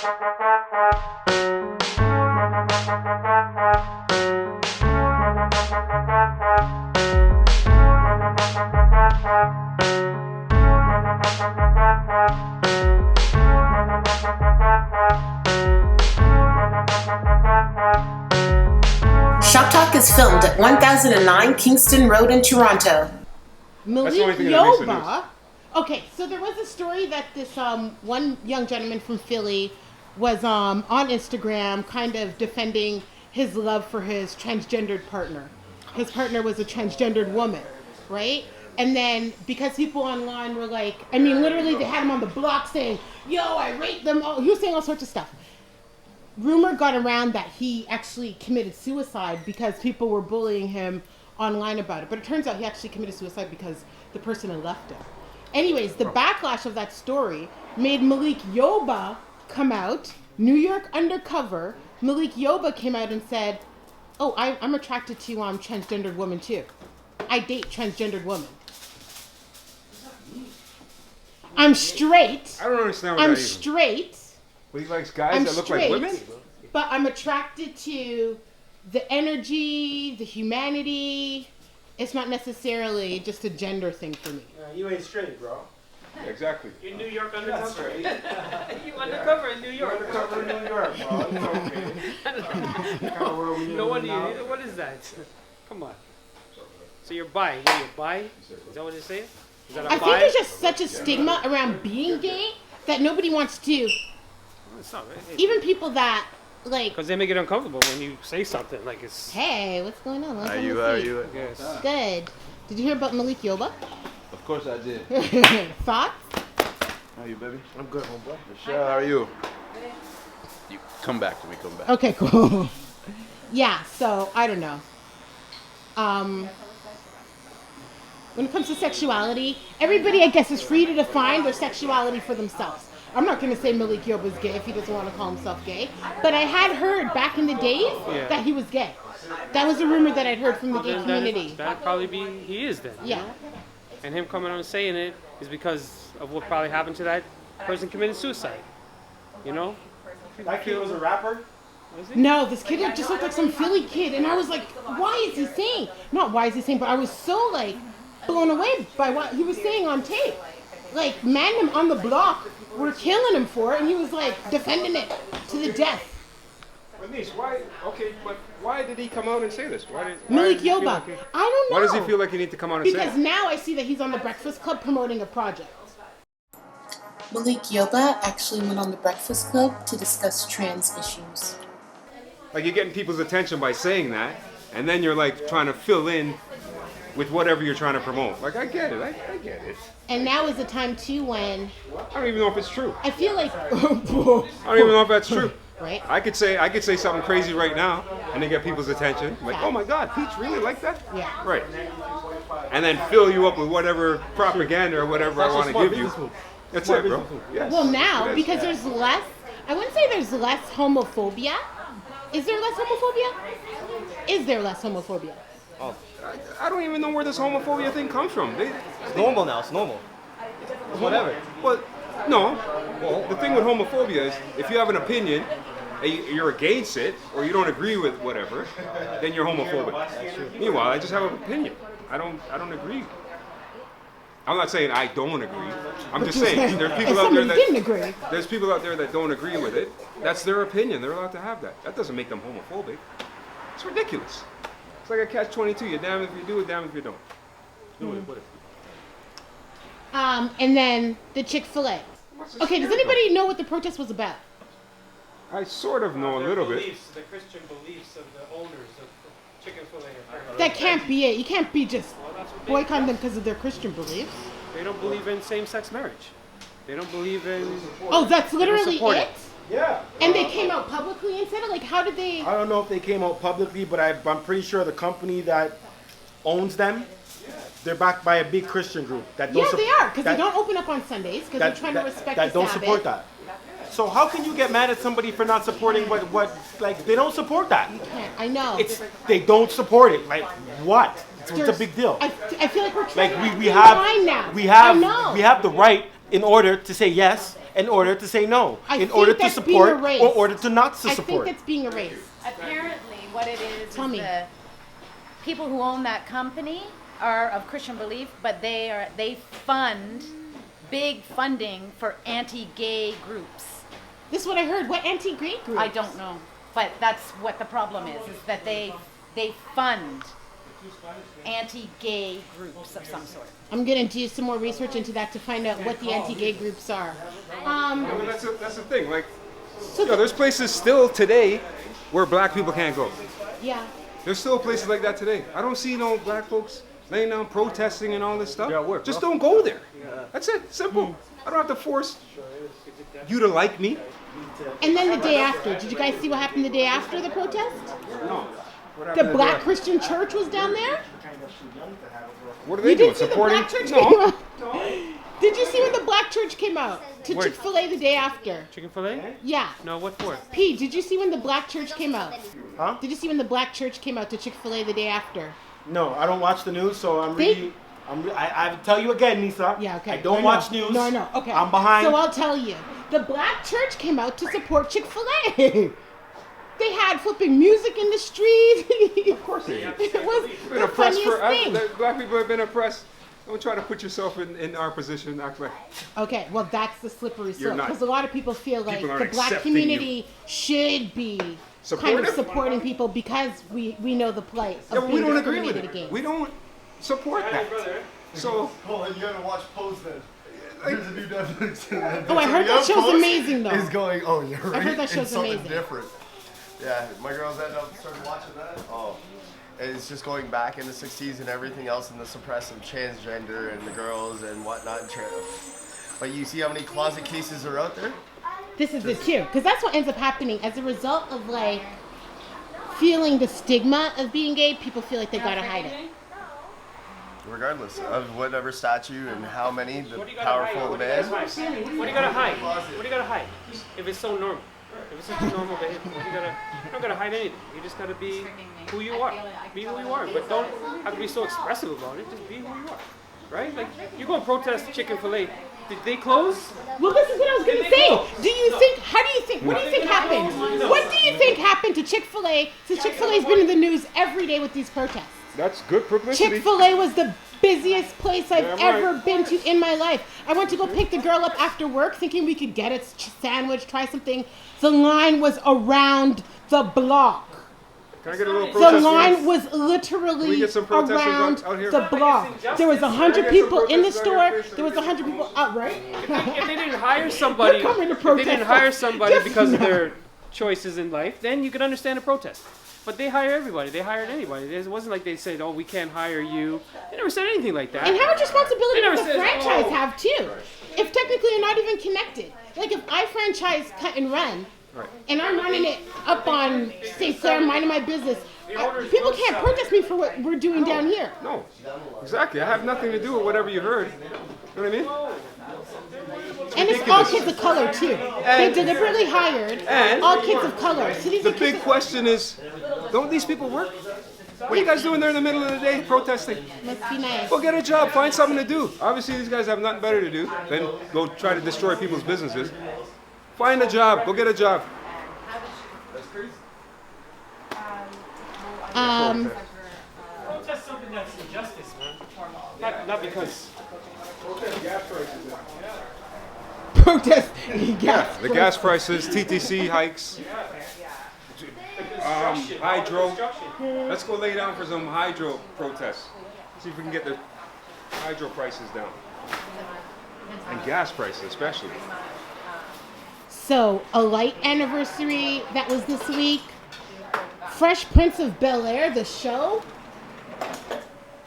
Shop Talk is filmed at 1009 Kingston Road in Toronto. Malik Yoba. Okay, so there was a story that this one young gentleman from Philly was on Instagram kind of defending his love for his transgendered partner. His partner was a transgendered woman, right? And then because people online were like, I mean, literally they had him on the block saying, yo, I rape them all. He was saying all sorts of stuff. Rumor got around that he actually committed suicide because people were bullying him online about it. But it turns out he actually committed suicide because the person had left him. Anyways, the backlash of that story made Malik Yoba come out, New York undercover. Malik Yoba came out and said, oh, I'm attracted to transgendered women too. I date transgendered women. I'm straight. I don't understand what I'm that is. straight. Well, he likes guys that look like women? But I'm attracted to the energy, the humanity. It's not necessarily just a gender thing for me. You ain't straight, bro. Yeah, exactly. In New York undercover. You undercover in New York. undercover in New York, bro. It's okay. No wonder you. What is that? Come on. So you're bi. You're bi? Is that what you're saying? Is that a I bi? think there's just such a stigma around being gay that nobody wants to. It's not right. Even people that like. Because they make it uncomfortable when you say something like it's. Hey, what's going on? How are you? Yes. Good. Did you hear about Malik Yoba? Of course I did. Thoughts? How are you, baby? I'm good, homeboy. Michelle, how are you? You come back to me. Come back. Okay, cool. Yeah. So I don't know. When it comes to sexuality, everybody, I guess, is free to define their sexuality for themselves. I'm not going to say Malik Yoba's gay if he doesn't want to call himself gay, but I had heard back in the days that he was gay. That was a rumor that I'd heard from the gay community. That'd probably be he is then. Yeah. And him coming out and saying it is because of what probably happened to that person committing suicide. You know? That kid was a rapper? No, this kid just looked like some Philly kid, and I was like, why is he saying? Not why is he saying, but I was so like blown away by what he was saying on tape. Like, man, on the block were killing him for it, and he was like defending it to the death. Denise, why did he come out and say this? Malik Yoba, I don't know. Why does he feel like he needs to come out and say Because it? now I see that he's on the Breakfast Club promoting a project. Malik Yoba actually went on the Breakfast Club to discuss trans issues. Like, you're getting people's attention by saying that, and then you're like trying to fill in with whatever you're trying to promote. Like, I get it. I get it. And now is the time too when I don't even know if it's true. I feel like I don't even know if that's true. right? I could say something crazy right now and then get people's attention. Like, oh my God, Pete's really like that? Yeah. Right. And then fill you up with whatever propaganda or whatever I want to give you. That's it, bro. Yes. Well, now, It is. because there's less, I wouldn't say there's less homophobia. Is there less homophobia? Is there less homophobia? I don't even know where this homophobia thing comes from. It's normal now. It's normal. It's whatever. Well, no. Well, the thing with homophobia is if you have an opinion, and you're against it, or you don't agree with whatever, then you're homophobic. Meanwhile, I just have an opinion. I don't agree. I'm not saying I don't agree. I'm just saying there's people out there didn't agree. There's people out there that don't agree with it. That's their opinion. They're allowed to have that. That doesn't make them homophobic. It's ridiculous. It's like a catch-22. You're damned if you do it, damned if you don't. And then the Chick Fil A. Okay, does anybody know what the protest was about? I sort of know a little bit. The Christian beliefs of the owners of Chick Fil A. That can't be it. You can't be just boycotting them because of their Christian beliefs. They don't believe in same-sex marriage. They don't believe in. Oh, that's literally support it? it. Yeah. And they came out publicly and said it? Like, how did they... I don't know if they came out publicly, but I'm pretty sure the company that owns them, they're backed by a big Christian group. That don't Yeah, they are, because they don't open up on Sundays, because they're trying to respect the that don't Sabbath. support that. So how can you get mad at somebody for not supporting what like they don't support that? Can't- I know. They don't support it. Like what? It's a big deal. I feel like we're Like trying we have line now. we I know. have the right in order to say yes in order to say no, I in think order to that's being support, erased. or order to not to I support. think that's being erased. Apparently, what it is Tell me. the people who own that company are of Christian belief, but they fund big funding for anti-gay groups. This is what I heard. What anti-gay group? I don't know, but that's what the problem is that they fund anti-gay groups of some sort. I'm gonna do some more research into that to find out what the anti-gay groups are. Well, that's the thing. Like, there's places still today where black people can't go. Yeah. There's still places like that today. I don't see no black folks laying down protesting and all this stuff. Just don't go there. That's it. Simple. I don't have to force you to like me. And then the day after, did you guys see what happened the day after the protest? No. What The happened Black there? Christian Church was down there. What are they You doing? didn't see the Supporting? Black Church No. came out. Did you see when the Black Church came out to Where? Chick Fil A the day after? Chicken fillet? Yeah. No, what for? P, did you see when the Black Church came out? Huh? Did you see when the Black Church came out to Chick Fil A the day after? No, I don't watch the news, so I'm They- really. I tell you again, Nisa. Yeah, okay. I don't know. watch news. No, I know. Okay. I'm behind. So I'll tell you. The Black Church came out to support Chick Fil A. They had flipping music in the street. Of course they do. It was Been the oppressed funniest thing. Black people have been oppressed. Don't try to put yourself in our position. Act like Okay, well that's the slippery You're slope not- because a lot of people feel like people the aren't black accepting community should be kind Supportive? of supporting people because we know the plight of yeah, but we being don't agree with discriminated it. against. We don't support that. So Oh, and you gotta watch Pose then. There's a new Netflix. Oh, I heard that show's amazing, though. Is going. Oh, you're right. heard that It's show's something amazing. different. Yeah, my girls ended up started watching that. Oh, it's just going back in the '60s and everything else and the suppressive transgender and the girls and whatnot. But you see how many closet cases are out there? This is it too, because that's what ends up happening as a result of like feeling the stigma of being gay. People feel like they gotta hide it. Regardless of whatever statue and how many, the What do you gotta hide? powerful What the do you man. What do you gotta hide? What do you gotta hide? If it's so normal. If it's such a normal behavior, you don't gotta hide anything. You just gotta be who you are. Be who you are. But don't have to be so expressive about it. Just be who you are. Right? Like, you go and protest Chick Fil A. Did they close? Well, this is what I was gonna say. Do you think? How do you think? What do you think happened? What do you think happened to Chick Fil A? Since Chick Fil A's been in the news every day with these protests. that's good publicity. Chick Fil A was the busiest place I've Damn right. ever been to in my life. I went to go pick the girl up after work, thinking we could get a sandwich, try something. The line was around the block. Can I get a little The protest? line voice? was Can we literally get some protesters around out here? the block. There was 100 Can I get some people in the protesters out store. here, please? There was 100 people out, right? If they didn't hire somebody, You're coming to if they didn't protest hire us. somebody Just because of no. their choices in life, then you could understand a protest. But they hire everybody. They hired anybody. It wasn't like they said, "Oh, we can't hire you." They never said anything like that. And how much responsibility They never does the said, franchise "Oh." have too? If technically you're not even connected. Like if I franchise Cut and Run, Right. and I'm running it up on St. Clair, minding my business, people can't protest me for what we're doing down here. No, exactly. I have nothing to do with whatever you heard. You know what I mean? And it's all kids of color too. They And- deliberately hired and- all kids of color. So these The are kids big question is, don't these people work? What are you guys doing there in the middle of the day protesting? must be nice. Go get a job, find something to do. Obviously, these guys have nothing better to do than go try to destroy people's businesses. Find a job, go get a job. Protest something that's injustice, man. Not because. Protest. Yeah, the gas prices, TTC hikes, hydro. Let's go lay down for some hydro protests. See if we can get the hydro prices down. And gas prices especially. So, a light anniversary that was this week. Fresh Prince of Bel-Air, the show.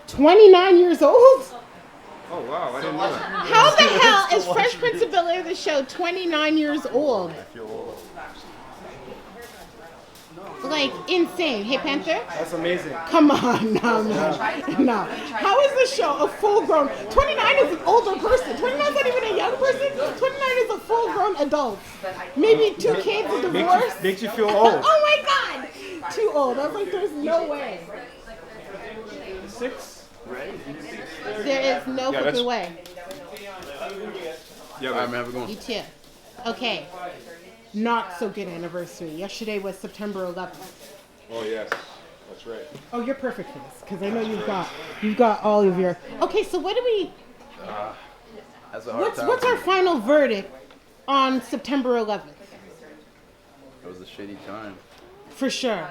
29 years old? Oh wow, I didn't know that. How the hell is Fresh Prince of Bel-Air, the show, 29 years old? Like, insane. Hey, Panther? That's amazing. Come on, no, man. No. How is the show a full-grown... 29 is an older person. 29 is not even a young person. 29 is a full-grown adult. Maybe 2 kids, a divorce. Makes you feel old. Oh my God! Too old. I was like, there's no way. 6? There is no Yeah, that's- fucking way. Yeah, All right, but man, have a good one. You too. Okay. Not so good anniversary. Yesterday was September 11th. Oh yes, that's right. Oh, you're perfect for this because I know you've got all of your. Okay, so what do we? That's a hard time. What's our final verdict on September 11th? It was a shitty time. For sure.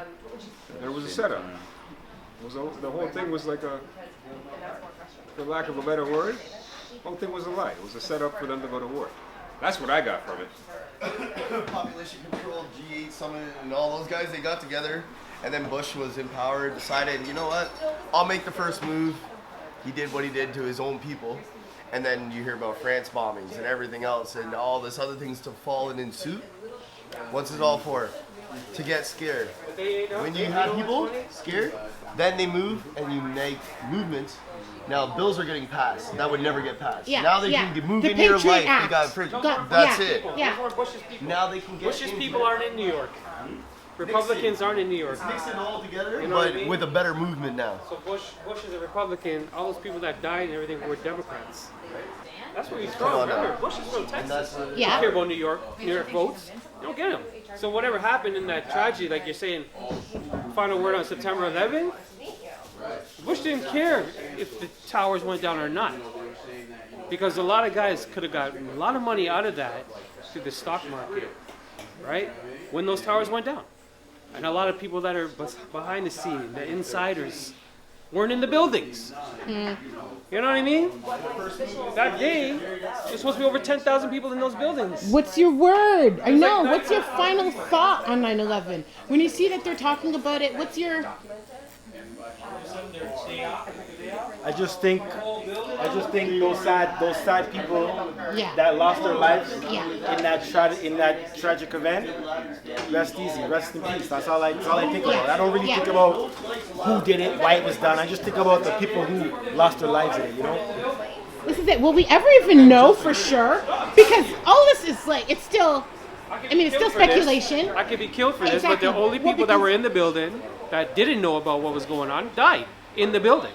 There was a setup. The whole thing was like a, for lack of a better word, the whole thing was a lie. It was a setup for them to go to war. That's what I got from it. Population control, G8 Summit, and all those guys, they got together, and then Bush was in power, decided, you know what, I'll make the first move. He did what he did to his own people, and then you hear about France bombings and everything else, and all this other things to fall in suit. What's it all for? To get scared. When you have people scared, then they move and you make movements. Now bills are getting passed that would never get passed. Yeah, now they yeah. can move The in your Patriot life. Act. They got prison. Got- That's yeah. it. Yeah. Those weren't Bush's people. Now they can get Bush's in people here. aren't in New York. Republicans aren't in New York. Mix it all together, You know what but I mean? with a better movement now. So Bush is a Republican. All those people that died and everything were Democrats. That's where he's Come from. on now. Remember, Bush is from Texas. that's- Yeah. You don't care about New York votes. You don't get them. So whatever happened in that tragedy, like you're saying, final word on September 11th, Bush didn't care if the towers went down or not. Because a lot of guys could have gotten a lot of money out of that through the stock market, right? When those towers went down. And a lot of people that are behind the scene, the insiders, weren't in the buildings. You know what I mean? That day, there's supposed to be over 10,000 people in those buildings. What's your word? I know. What's your final thought on 9/11? When you see that they're talking about it, what's your? I just think those sad people Yeah. that lost their lives Yeah. in that tragic event. Rest easy, rest in peace. That's all I think about. I don't really Yeah. think about who did it, why it was done. I just think about the people who lost their lives in it. You know. This is it. Will we ever even know for sure? Because all this is like, it's still. I mean, it's still speculation. I could be killed for this, Exactly. but the only Well, people that were because- in the building that didn't know about what was going on died in the building.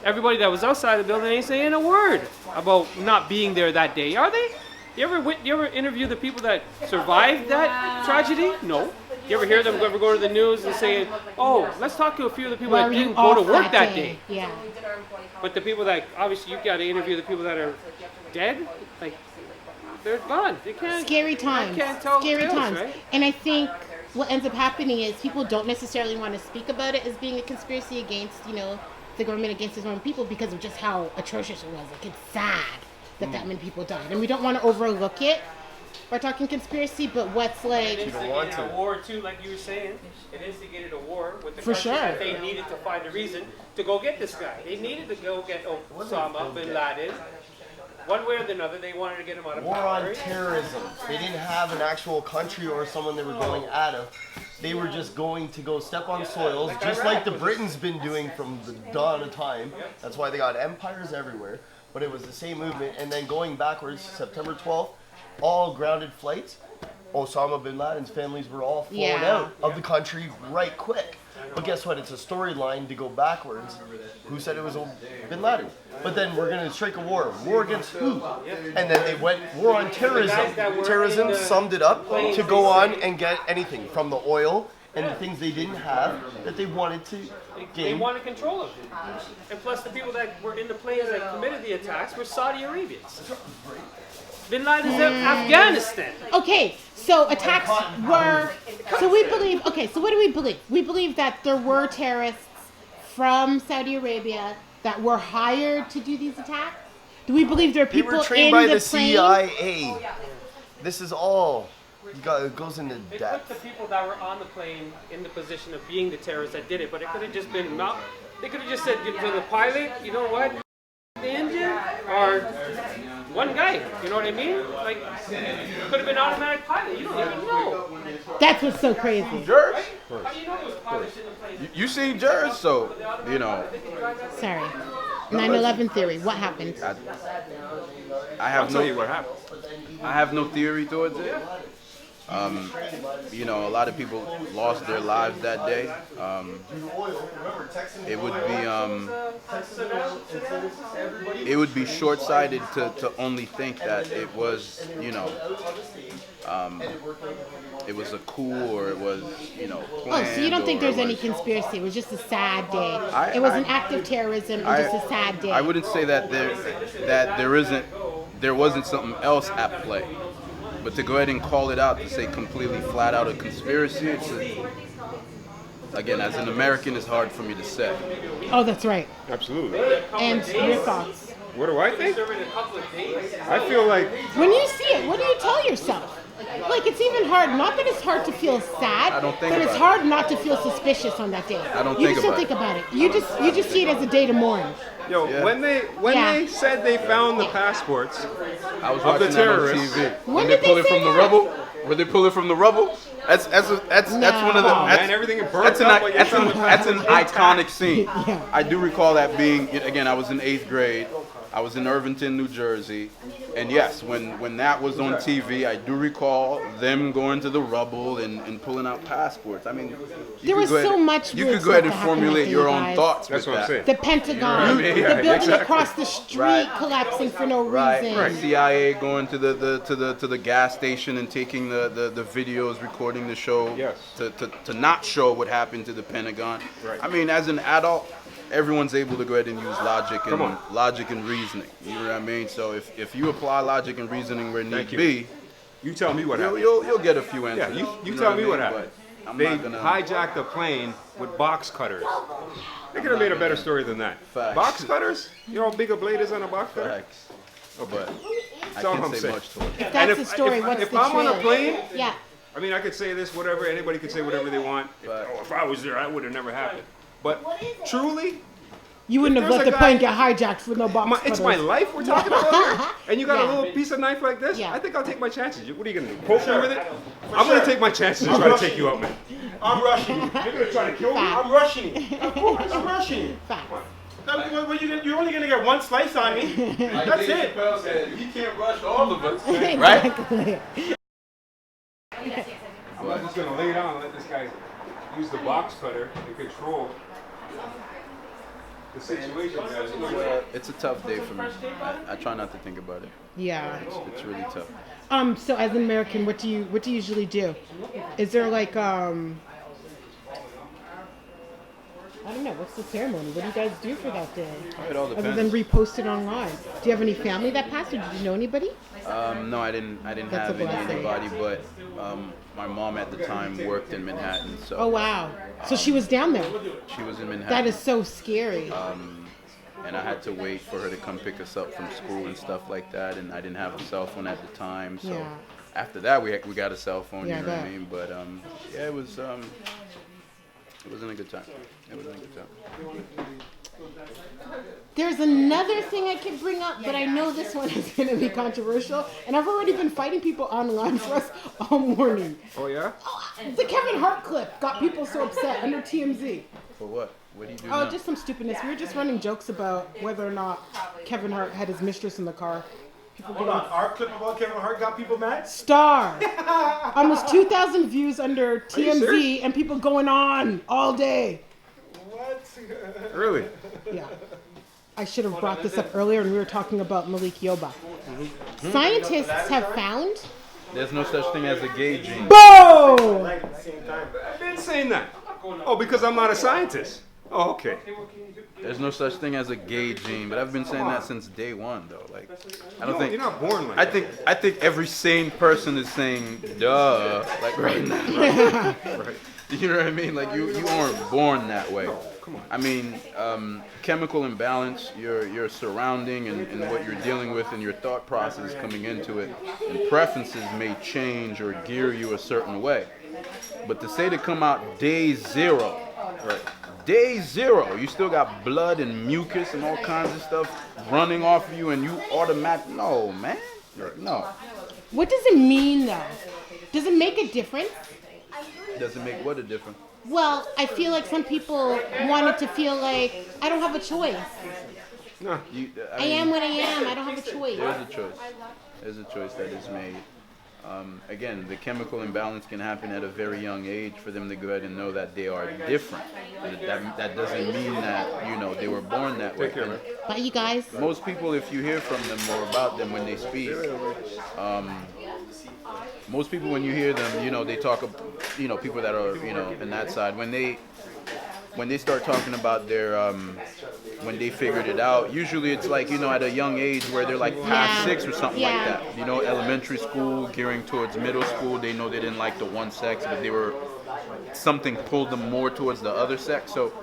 Everybody that was outside the building ain't saying a word about not being there that day, are they? You ever interview the people that survived that tragedy? No. You ever hear them ever go to the news and say, "Oh, let's talk to a few of the people Why that were you didn't go to off work that day." Yeah. But the people that obviously you got to interview the people that are dead, like they're gone. They can't. Scary times. can't tell Scary tales, times. right? And I think what ends up happening is people don't necessarily want to speak about it as being a conspiracy against, the government against its own people because of just how atrocious it was. Like, it's sad that that many people died. And we don't want to overlook it by talking conspiracy, but what's like... It instigated a war too, like you were saying. It instigated a war with the For country sure. that they needed to find a reason to go get this guy. They needed to go get Osama bin Laden. One way or another, they wanted to get him out of War power. on terrorism. They didn't have an actual country or someone they were going at of. They were just going to go step on soils, just like the Britain's been doing from the dawn of time. That's why they got empires everywhere. But it was the same movement. And then going backwards, September 12th, all grounded flights. Osama bin Laden's families were all flown out of the country right quick. But guess what? It's a storyline to go backwards. Who said it was bin Laden? But then we're going to strike a war. War against who? And then they went war on terrorism. Terrorism summed it up to go on and get anything from the oil and the things they didn't have that they wanted to They gain. wanted control of it. And plus, the people that were in the planes that committed the attacks were Saudi Arabians. Bin Laden's in Afghanistan. Okay, so attacks were... So we believe... Okay, so what do we believe? We believe that there were terrorists from Saudi Arabia that were hired to do these attacks? Do we believe there are They people were trained in by the the plane? CIA. This is all. It goes into They put depth. the people that were on the plane in the position of being the terrorists that did it, but it could have just been they could have just said to the pilot, you know what, the engine, or one guy, you know what I mean? Like, could have been automatic pilot, you don't even know. That's what's so crazy. Jers? How do you know it was pilots in the plane? You seen Jers, so, Sorry. 9/11 theory. What happened? I have I'll tell you no what happened. I have no theory towards it. A lot of people lost their lives that day. It would be short-sighted to only think that it was, it was a coup or it was, Oh, planned. so you don't think or there's it any was- conspiracy? It was just a sad day. It was an act of terrorism and just a sad day. I wouldn't say that there wasn't something else at play, but to go ahead and call it out to say completely flat out a conspiracy, again, as an American, it's hard for me to say. Oh, that's right. Absolutely. And your thoughts? What do I think? I feel like When you see it, what do you tell yourself? Like, it's even hard. Not that it's hard to feel sad, I don't think but it's about hard not to feel suspicious on that day. I don't You think just don't about think it. about it. You just see it as a day to mourn. Yo, Yeah. when they Yeah. they said they found the passports, I was Of the watching that on terrorists. TV. When they did pull they it say from the that? rubble? Were they pull it from the rubble? That's one of the oh, that's, man, everything burnt that's an up. When you found the that's an iconic scene. Yeah. I do recall that being again. I was in 8th grade. I was in Irvington, New Jersey, and yes, when that was on TV, I do recall them going to the rubble and pulling out passports. I mean, There was so much You weird could go ahead stuff and that happened formulate that day, your own guys. thoughts. That's with what I'm that. saying. The Pentagon, Yeah, the building exactly. across the street Right. collapsing for no Right, reason. CIA going to the gas station and taking the videos, recording the show. Yes. To not show what happened to the Pentagon. Right. I mean, as an adult, everyone's able to go ahead and use Come on. logic and reasoning. You know what I mean? So if you apply logic and reasoning where need Thank you. be, You tell me what you'll, happened. you'll get a few Yeah, answers. you know tell me I what mean? happened. But I'm They not gonna. hijacked a plane with box cutters. They could have made a better story than that. Facts. Box cutters? You know how big a blade is on a box cutter? Facts. But I That's all can't I'm say saying. much to it. If that's the story, if, what's if the I'm on a truth? plane, Yeah. I mean, I could say this, whatever. Anybody could say whatever they want. But- If I was there, I would have never happened. But truly, You wouldn't have There's let a the guy- plane get hijacked with no box it's my cutters. life we're talking about here. And you got Yeah. a little piece of knife like this? Yeah. I think I'll take my chances. What are you going to do? Poke me with it? I'm going to take my chances and try to take you out, man. I'm rushing you. You're going to try to kill me? Fact. I'm rushing you. Of course, I'm rushing you. Facts. You're only gonna get one slice on me. That's it. Said, he can't rush all of us. Exactly. I'm just going to lay down and let this guy use the box cutter to control the situation, guys. It's a tough day for me. I try not to think about it. Yeah. It's really tough. So as an American, what do you usually do? Is there like I don't know, what's the ceremony? What do you guys do for that day? It all Other than depends. repost it online. Do you have any family that passed, or did you know anybody? No, I didn't That's have a blessing. anybody, but my mom at the time worked in Manhattan, so Oh wow. So she was down there. she was in Manhattan. That is so scary. And I had to wait for her to come pick us up from school and stuff like that, and I didn't have a cell phone at the time, so Yeah. after that we got a cell phone, Yeah, you know what I I mean? But yeah, it wasn't a good time. It wasn't a good time. There's another thing I could bring up, but I know this one is going to be controversial, and I've already been fighting people online for us all morning. Oh, yeah? The Kevin Hart clip got people so upset under TMZ. For what? What do you do Oh, now? just some stupidness. We were just running jokes about whether or not Kevin Hart had his mistress in the car. People Hold on. Our clip about Kevin Hart got people mad? Star. Almost 2,000 views under you TMZ, serious? and people going on all day. What? Really? Yeah. I should have brought this up earlier, and we were talking about Malik Yoba. Scientists have found. There's no such thing as a gay gene. Boom! Like at the same time. I've been saying that. Oh, because I'm not a scientist. Oh, okay. There's no such thing as a gay gene, but I've been saying that since day one, though. Like, I don't think. You're not born like I that. think every sane person is saying duh, like right now. Right. You know what I mean? Like you aren't born that way. Come on. I mean, chemical imbalance, your surrounding and what you're dealing with and your thought process coming into it, and preferences may change or gear you a certain way. But to say to come out day zero, right? Day zero, you still got blood and mucus and all kinds of stuff running off of you, and you no, man, no. What does it mean, though? Does it make a difference? Doesn't make what a difference. Well, I feel like some people wanted to feel like I don't have a choice. No. I am what I am. I don't have a choice. There's a choice. There's a choice that is made. Again, the chemical imbalance can happen at a very young age for them to go ahead and know that they are different. That doesn't mean that, they were born that way. Take care, man. Bye, you guys. Most people, if you hear from them or about them when they speak, most people, when you hear them, they talk, people that are, in that side, when they start talking about their, when they figured it out, usually it's like, at a young age where they're like past 6 or something like that. Elementary school, gearing towards middle school, they know they didn't like the one sex, but something pulled them more towards the other sex. So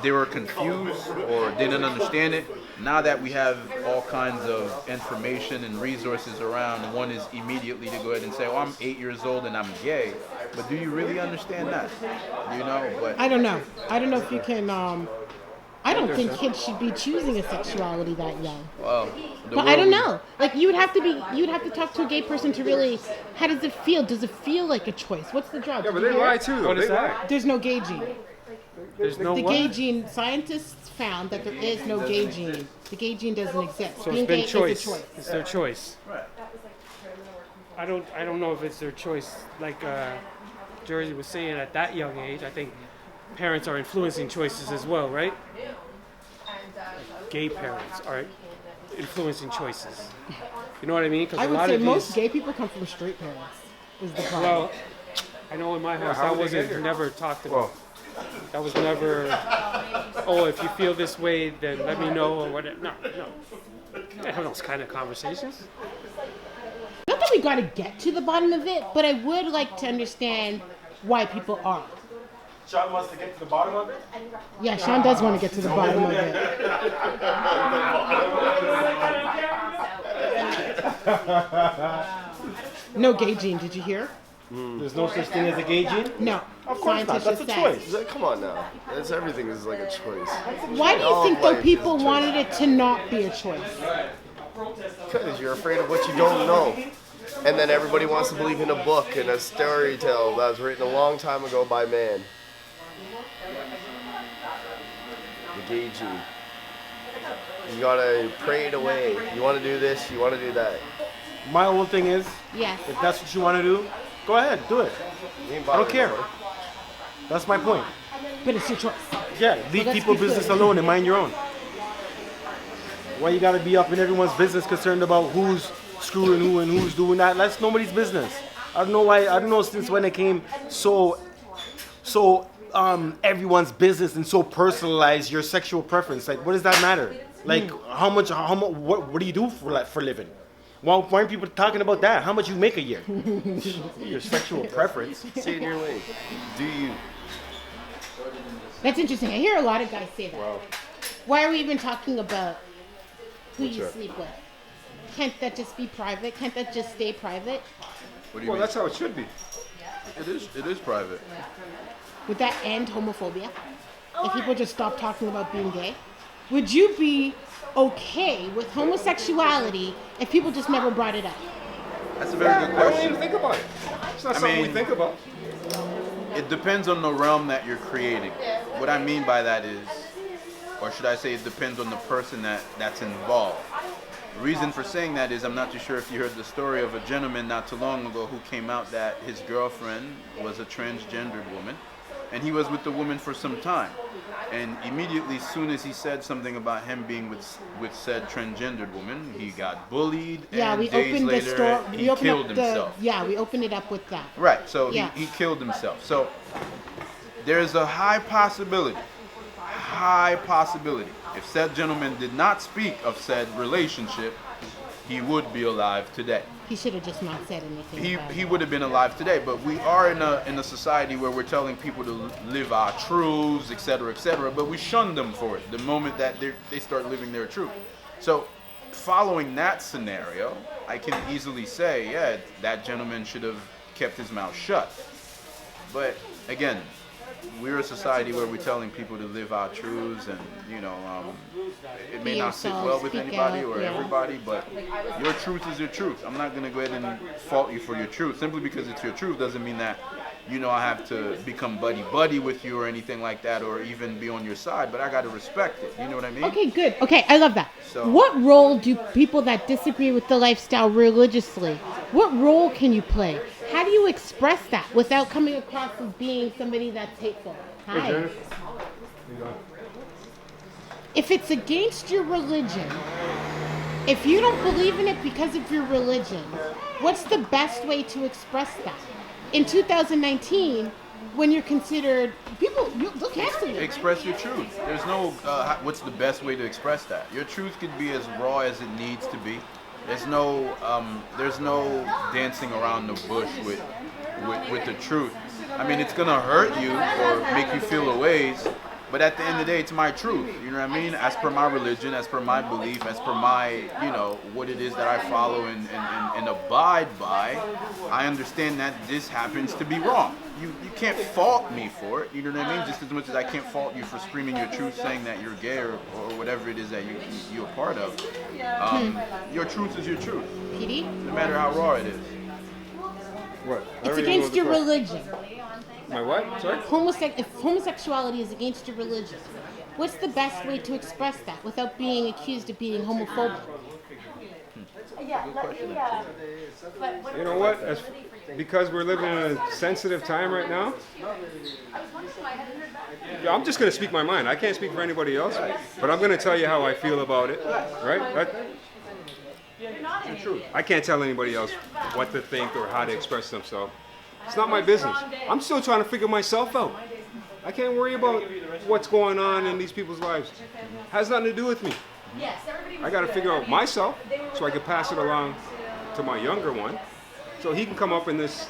they were confused or didn't understand it. Now that we have all kinds of information and resources around, one is immediately to go ahead and say, I'm 8 years old and I'm gay. But do you really understand that? But I don't know. I don't know if you can. I don't think kids should be choosing a sexuality that young. Well, but I don't know. Like you'd have to talk to a gay person to really. How does it feel? Does it feel like a choice? What's the drug? Yeah, but they lie too. What is that? There's no gay gene. There's no The what? gay gene. Scientists found that there is no gay gene. The gay gene doesn't exist. So Being it's been gay choice. is a choice. It's their choice. Right. I don't know if it's their choice. Like Jersey was saying, at that young age, I think parents are influencing choices as well, right? Gay parents are influencing choices. You know what I mean? Because I a would lot say of most these, gay people come from straight parents. Is the problem? well, I know in my house how that would they get wasn't here? never talked about. That was never. Oh, if you feel this way, then let me know or whatever. No. I don't have those kind of conversations. Not that we got to get to the bottom of it, but I would like to understand why people are. Sean wants to get to the bottom of it. Yeah, Sean does want to get to the bottom of it. No gay gene, did you hear? There's no such thing as a gay gene. No. Of course not. That's a choice. Come on now. Everything is like a choice. Why do you All think of though life people is a choice. wanted it to not be a choice? Because you're afraid of what you don't know. And then everybody wants to believe in a book and a story tale that was written a long time ago by man. The gay gene. You gotta pray it away. You wanna do this, you wanna do that. My whole thing is, Yes. if that's what you want to do, go ahead, do it. You ain't I don't bothering care. nobody. That's my point. But it's your choice. Yeah, leave let's people be clear. business alone and mind your own. Why you gotta be up in everyone's business concerned about who's screwing who and who's doing that? That's nobody's business. I don't know why. I don't know since when it came so everyone's business and so personalized your sexual preference. Like, what does that matter? Like, how much? What do you do for a living? Why aren't people talking about that? How much you make a year? Your sexual preference. Stay in your lane. Do you? That's interesting. I hear a lot of guys say that. Wow. Why are we even talking about who you that? sleep with? Can't that just be private? Can't that just stay private? What do you Well, mean? that's how it should be. It is private. Would that end homophobia? If people just stopped talking about being gay? Would you be okay with homosexuality if people just never brought it up? That's a very good I don't question. even think about it. It's not something we mean- think about. It depends on the realm that you're creating. What I mean by that is, or should I say it depends on the person that's involved. The reason for saying that is I'm not too sure if you heard the story of a gentleman not too long ago who came out that his girlfriend was a transgendered woman, and he was with the woman for some time. And immediately, as soon as he said something about him being with said transgendered woman, he got bullied, Yeah, and we days opened the later, store. he We opened killed up the. himself. Yeah, we opened it up with that. Right, so Yeah. he killed himself. So there's a high possibility, if said gentleman did not speak of said relationship, he would be alive today. He should have just not said anything. about He it. would have been alive today. But we are in a society where we're telling people to live our truths, etc., etc., but we shun them for it the moment that they start living their truth. So following that scenario, I can easily say, yeah, that gentleman should have kept his mouth shut. But again, we're a society where we're telling people to live our truths, and it may Be not sit yourself, well with speak anybody out, or yeah. everybody, but your truth is your truth. I'm not gonna go ahead and fault you for your truth. Simply because it's your truth doesn't mean that I have to become buddy with you or anything like that, or even be on your side. But I gotta respect it. You know what I mean? Okay, good. Okay, I love that. So- What role do people that disagree with the lifestyle religiously, what role can you play? How do you express that without coming across as being somebody that's hateful? Hi. If it's against your religion, If you don't believe in it because of your religion, what's the best way to express that? In 2019, when you're considered they'll cancel you. Express your truth. There's no what's the best way to express that. Your truth could be as raw as it needs to be. There's no dancing around the bush with the truth. I mean, it's gonna hurt you or make you feel a ways, but at the end of the day, it's my truth. You know what I mean? As per my religion, as per my belief, as per my, what it is that I follow and abide by, I understand that this happens to be wrong. You can't fault me for it. You know what I mean? Just as much as I can't fault you for screaming your truth, saying that you're gay or whatever it is that you're a part of. Your truth is your truth. PD? No matter how raw it is. What? I It's don't even know against what the your question- religion. My what? Sorry? If homosexuality is against your religion, what's the best way to express that without being accused of being homophobic? You know what? Because we're living in a sensitive time right now, I'm just going to speak my mind. I can't speak for anybody else, but I'm going to tell you how I feel about it, right? I can't tell anybody else what to think or how to express themselves. It's not my business. I'm still trying to figure myself out. I can't worry about what's going on in these people's lives. It has nothing to do with me. I got to figure out myself so I can pass it along to my younger one, so he can come up in this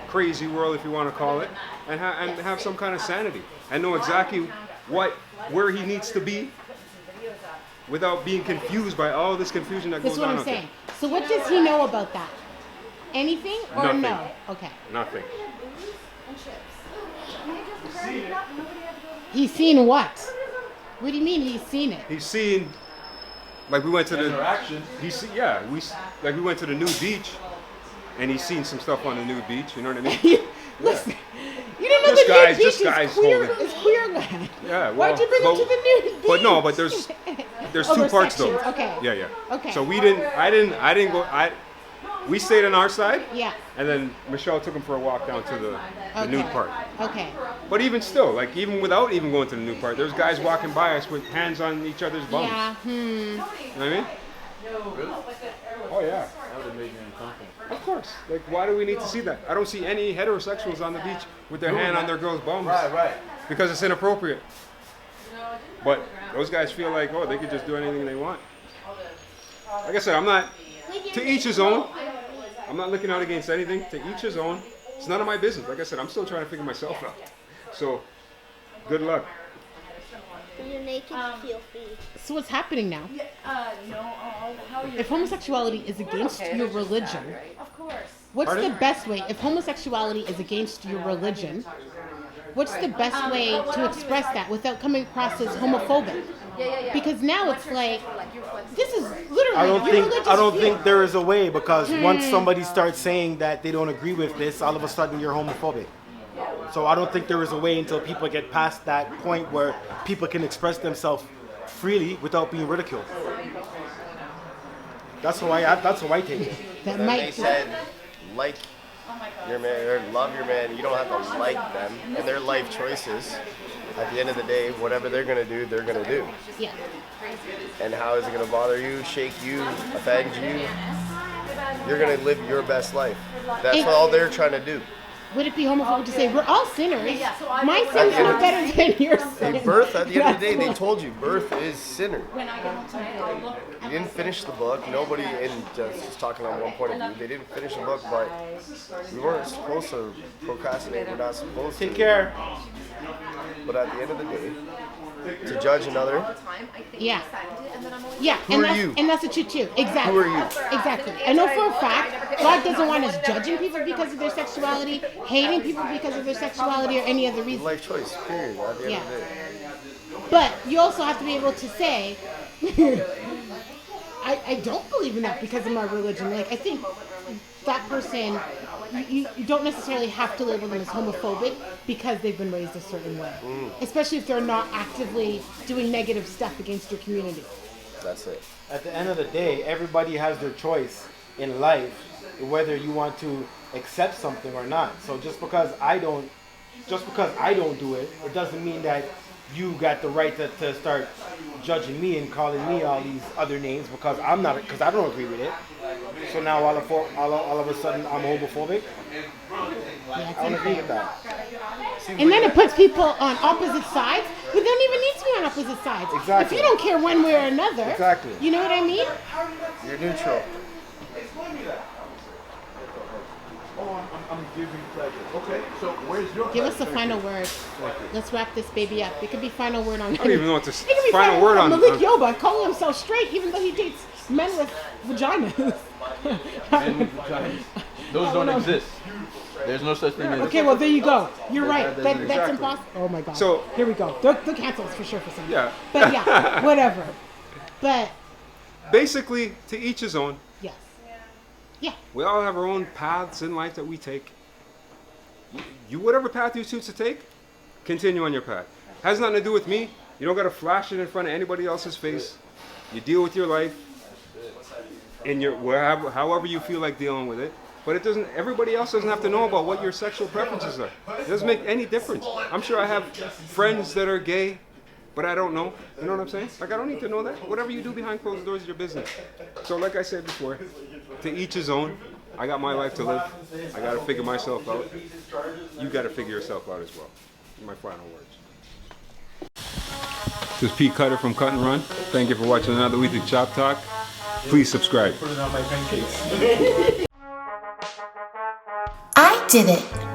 crazy world, if you want to call it, and have some kind of sanity and know exactly where he needs to be without being confused by all this confusion that That's goes what on. I'm saying. So what does he know about that? Anything or Nothing. no? Okay. Nothing. He's seen what? What do you mean he's seen it? He's seen, like we went to the Interaction. like we went to the new beach, and he's seen some stuff on the new beach. You know what I mean? Listen, you didn't know Just the guys- nude just beach guys is queer. holding- It's queer land. Yeah. Why'd you bring him to the nude beach? But no, but there's Oh, two there's parts sections. though. Okay. Yeah. Okay. So I didn't go. We stayed on our side. Yeah. And then Michelle took him for a walk down to the nude part. Okay. But even still, like even without even going to the nude part, there's guys walking by us with hands on each other's bums. Yeah. You know what I mean? Oh yeah. That would have made me uncomfortable. Of course. Like, why do we need to see that? I don't see any heterosexuals on the beach with their hand on their girls' bums. Right. Because it's inappropriate. But those guys feel like, oh, they could just do anything they want. Like I said, I'm not, to each his own. I'm not looking out against anything. To each his own. It's none of my business. Like I said, I'm still trying to figure myself out. So, good luck. When you're naked, you feel free. So what's happening now? If homosexuality is against your religion, what's the best way? If homosexuality is against your religion, what's the best way to express that without coming across as homophobic? Because now it's like, this is literally I don't your think religious I don't view. think there is a way, because once somebody starts saying that they don't agree with this, all of a sudden you're homophobic. So I don't think there is a way until people get past that point where people can express themselves freely without being ridiculed. That's how I take it. That Then might they said, like your man or love your man. You don't have to like them and their life choices. At the end of the day, whatever they're gonna do, they're gonna do. yeah. And how is it gonna bother you, shake you, offend you? You're gonna live your best life. That's all they're trying to do. Would it be homophobic to say we're all sinners? My sins are better than your sins. Hey, birth, at the end of the day, they told you birth is sinner. You didn't finish the book. Nobody, and just talking on one point of view, they didn't finish the book, but we weren't supposed to procrastinate. We're not supposed to. Take care. But at the end of the day, to judge another, Yeah. Yeah. Who are you? And that's what you too. Exactly. Who are you? Exactly. I know for a fact God doesn't want us judging people because of their sexuality, hating people because of their sexuality, or any other reason. life choice, period, at the end of the day. But you also have to be able to say, I don't believe in that because of my religion. Like, I think that person, you don't necessarily have to label them as homophobic because they've been raised a certain way. Especially if they're not actively doing negative stuff against your community. That's it. At the end of the day, everybody has their choice in life, whether you want to accept something or not. So just because I don't do it, it doesn't mean that you got the right to start judging me and calling me all these other names because because I don't agree with it. So now all of a sudden I'm homophobic. I don't agree with that. And then it puts people on opposite sides who don't even need to be on opposite sides. Exactly. If you don't care one way or another, Exactly. You know what I mean? You're neutral. I'm giving pleasure. Okay, so where's your Give us a final word. Let's wrap this baby up. It could be final word on. I don't even know what to It could be final word on. Malik Yoba calling himself straight, even though he dates men with vaginas. Men with vaginas? Those don't exist. There's no such thing as. Okay, well there you go. You're right. That's Exactly. impossible. Oh my god. So- here we go. They'll cancel us for sure for something. Yeah. But yeah, whatever. But Basically, to each his own. yes. Yeah. We all have our own paths in life that we take. You whatever path you choose to take, continue on your path. Has nothing to do with me. You don't got to flash it in front of anybody else's face. You deal with your life in your however you feel like dealing with it. But it doesn't. Everybody else doesn't have to know about what your sexual preferences are. It doesn't make any difference. I'm sure I have friends that are gay, but I don't know. You know what I'm saying? Like I don't need to know that. Whatever you do behind closed doors is your business. So like I said before, to each his own. I got my life to live. I got to figure myself out. You got to figure yourself out as well. My final words. This is Pete Cutter from Cut and Run. Thank you for watching another weekly Chop Talk. Please subscribe. I did it.